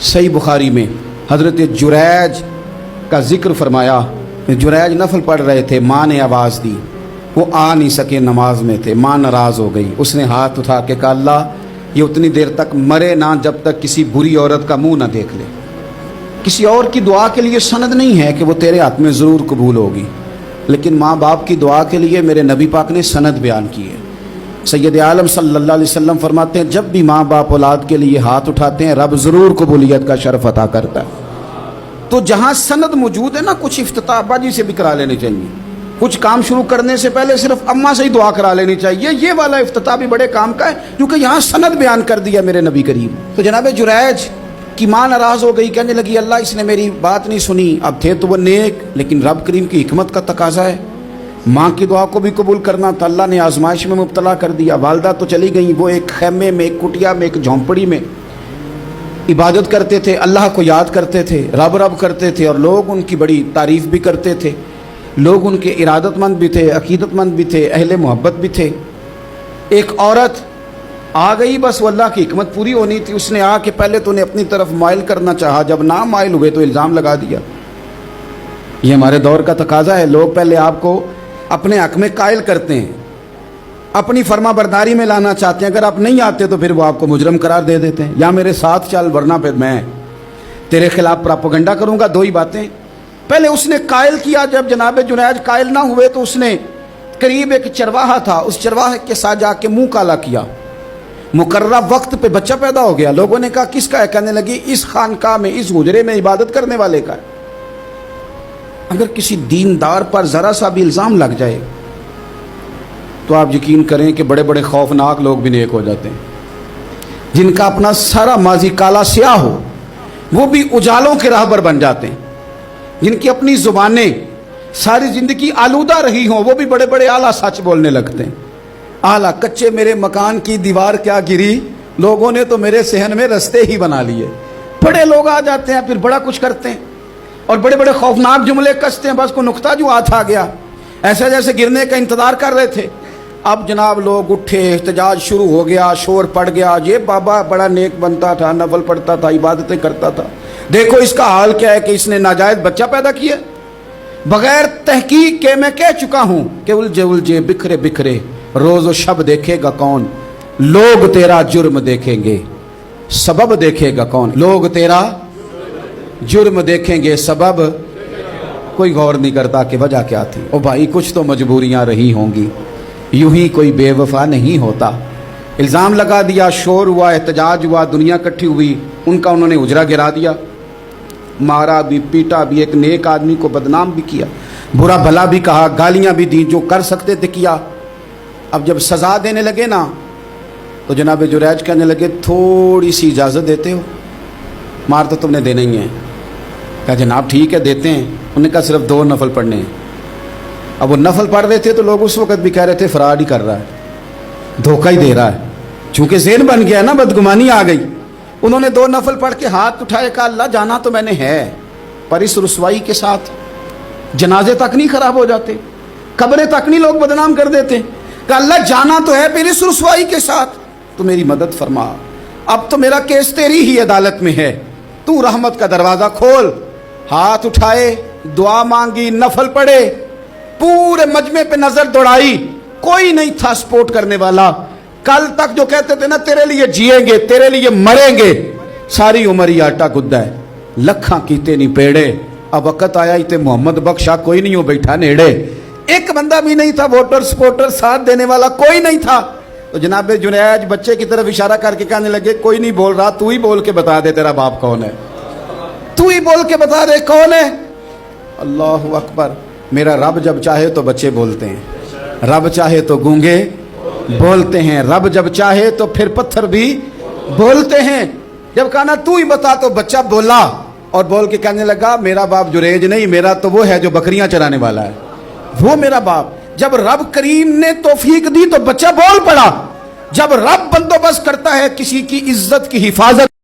सही बुखारी में हज़रत जुरैज का जिक्र फरमाया। जुरैज नफल पढ़ रहे थे, माँ ने आवाज़ दी, वो आ नहीं सके, नमाज में थे, माँ नाराज़ हो गई। उसने हाथ उठा के कहा, अल्लाह ये उतनी देर तक मरे ना जब तक किसी बुरी औरत का मुंह ना देख ले। किसी और की दुआ के लिए सनद नहीं है कि वो तेरे हाथ में ज़रूर कबूल होगी, लेकिन माँ बाप की दुआ के लिए मेरे नबी पाक ने सनद बयान की है। सैयद आलम सल्लल्लाहु अलैहि वसल्लम फरमाते हैं, जब भी माँ बाप औलाद के लिए हाथ उठाते हैं रब ज़रूर कबूलियत का शर्फ अता करता है। तो जहाँ सनद मौजूद है ना, कुछ इफ्तिताह अब्बा जी से भी करा लेनी चाहिए। कुछ काम शुरू करने से पहले सिर्फ अम्मा से ही दुआ करा लेनी चाहिए। ये वाला इफ्तिताह भी बड़े काम का है, क्योंकि यहाँ सनद बयान कर दिया मेरे नबी करीम। तो जनाब जुरैज की माँ नाराज़ हो गई, कहने लगी, अल्लाह इसने मेरी बात नहीं सुनी। अब थे तो वो नेक, लेकिन रब करीम की हिकमत का तकाजा है, माँ की दुआ को भी कबूल करना था। अल्लाह ने आजमाइश में मुब्तला कर दिया। वालदा तो चली गई, वो एक खैमे में, एक कुटिया में, एक झोंपड़ी में इबादत करते थे, अल्लाह को याद करते थे, रब रब करते थे, और लोग उनकी बड़ी तारीफ़ भी करते थे। लोग उनके इरादतमंद भी थे, अकीदतमंद भी थे, अहले मोहब्बत भी थे। एक औरत आ गई, बस वो अल्लाह की हिकमत पूरी होनी थी। उसने आके पहले तो उन्हें अपनी तरफ माइल करना चाहा, जब ना माइल हुए तो इल्ज़ाम लगा दिया। ये हमारे दौर का तकाजा है, लोग पहले आपको अपने हक में कायल करते हैं, अपनी फर्मा बरदारी में लाना चाहते हैं। अगर आप नहीं आते तो फिर वो आपको मुजरम करार दे देते हैं, या मेरे साथ चल वरना फिर मैं तेरे खिलाफ प्रोपेगेंडा करूंगा। दो ही बातें। पहले उसने कायल किया। जब जनाब जुनैज कायल ना हुए तो उसने करीब एक चरवाहा था, उस चरवाहे के साथ जाके मुंह काला किया। मुकर्रर वक्त पे बच्चा पैदा हो गया। लोगों ने कहा किसका है? कहने लगी इस खानका में, इस हुजरे में इबादत करने वाले का है। अगर किसी दीनदार पर जरा सा भी इल्ज़ाम लग जाए तो आप यकीन करें कि बड़े बड़े खौफनाक लोग भी नेक हो जाते हैं। जिनका अपना सारा माजी काला स्याह हो वो भी उजालों के राहबर बन जाते हैं। जिनकी अपनी जुबानें सारी जिंदगी आलूदा रही हों वो भी बड़े बड़े आला सच बोलने लगते हैं। आला कच्चे मेरे मकान की दीवार क्या गिरी, लोगों ने तो मेरे सहन में रस्ते ही बना लिए। बड़े लोग आ जाते हैं, फिर बड़ा कुछ करते हैं और बड़े बड़े खौफनाक जुमले कसते हैं। बस को नुक्ता जो हाथ आ गया, ऐसे जैसे गिरने का इंतजार कर रहे थे। अब जनाब लोग उठे, एहतजाज शुरू हो गया, शोर पड़ गया। ये बाबा बड़ा नेक बनता था, नफल पढ़ता था, इबादतें करता था, देखो इसका हाल क्या है कि इसने नाजायज बच्चा पैदा किया। बगैर तहकीक के मैं कह चुका हूं कि उलझे उलझे बिखरे बिखरे रोज व शब देखेगा कौन, लोग तेरा जुर्म देखेंगे सबब देखेगा कौन। लोग तेरा जुर्म देखेंगे सबब कोई गौर नहीं करता कि वजह क्या थी। ओ भाई कुछ तो मजबूरियां रही होंगी, यूं ही कोई बेवफा नहीं होता। इल्ज़ाम लगा दिया, शोर हुआ, एहतजाज हुआ, दुनिया इकट्ठी हुई, उनका उन्होंने उजरा गिरा दिया, मारा भी, पीटा भी, एक नेक आदमी को बदनाम भी किया, बुरा भला भी कहा, गालियां भी दी, जो कर सकते थे किया। अब जब सजा देने लगे ना तो जनाब जुरैज कहने लगे थोड़ी सी इजाज़त देते हो, मार तो तुमने देना ही है। कहा जनाब ठीक है देते हैं। उन्होंने कहा सिर्फ 2 नफल पढ़ने हैं। अब वो नफल पढ़ रहे थे तो लोग उस वक्त भी कह रहे थे फराड ही कर रहा है, धोखा ही दे रहा है। चूंकि ज़हन बन गया ना, बदगुमानी आ गई। उन्होंने 2 नफल पढ़ के हाथ उठाए, कहा अल्लाह जाना तो मैंने है, पर इस रुसवाई के साथ जनाजे तक नहीं खराब हो जाते, कब्रें तक नहीं लोग बदनाम कर देते। कहा अल्लाह जाना तो है, फिर इस रुसवाई के साथ तो मेरी मदद फरमा। अब तो मेरा केस तेरी ही अदालत में है, तू रहमत का दरवाजा खोल। हाथ उठाए, दुआ मांगी, नफल पढ़े, पूरे मजमे पे नजर दौड़ाई, कोई नहीं था सपोर्ट करने वाला। कल तक जो कहते थे ना तेरे लिए जिएंगे, तेरे लिए मरेंगे, सारी उम्र ही आटा गुद्दा है, लखा कीते नहीं पेड़े। अब वक्त आया ही ते मोहम्मद बख्शा कोई नहीं हो बैठा नेड़े। एक बंदा भी नहीं था, वोटर सपोर्टर साथ देने वाला कोई नहीं था। तो जनाब जुनैज बच्चे की तरफ इशारा करके कहने लगे कोई नहीं बोल रहा, तू ही बोल के बता दे तेरा बाप कौन है, तू ही बोल के बता दे कौन है। अल्लाहु अकबर। मेरा रब जब चाहे तो बच्चे बोलते हैं, रब चाहे तो गूंगे बोलते हैं, रब जब चाहे तो फिर पत्थर भी बोलते हैं। जब कहा ना तू ही बता तो बच्चा बोला और बोल के कहने लगा मेरा बाप जुरैज नहीं, मेरा तो वो है जो बकरियां चराने वाला है, वो मेरा बाप। जब रब करीम ने तौफीक दी तो बच्चा बोल पड़ा। जब रब बंदोबस्त करता है किसी की इज्जत की हिफाजत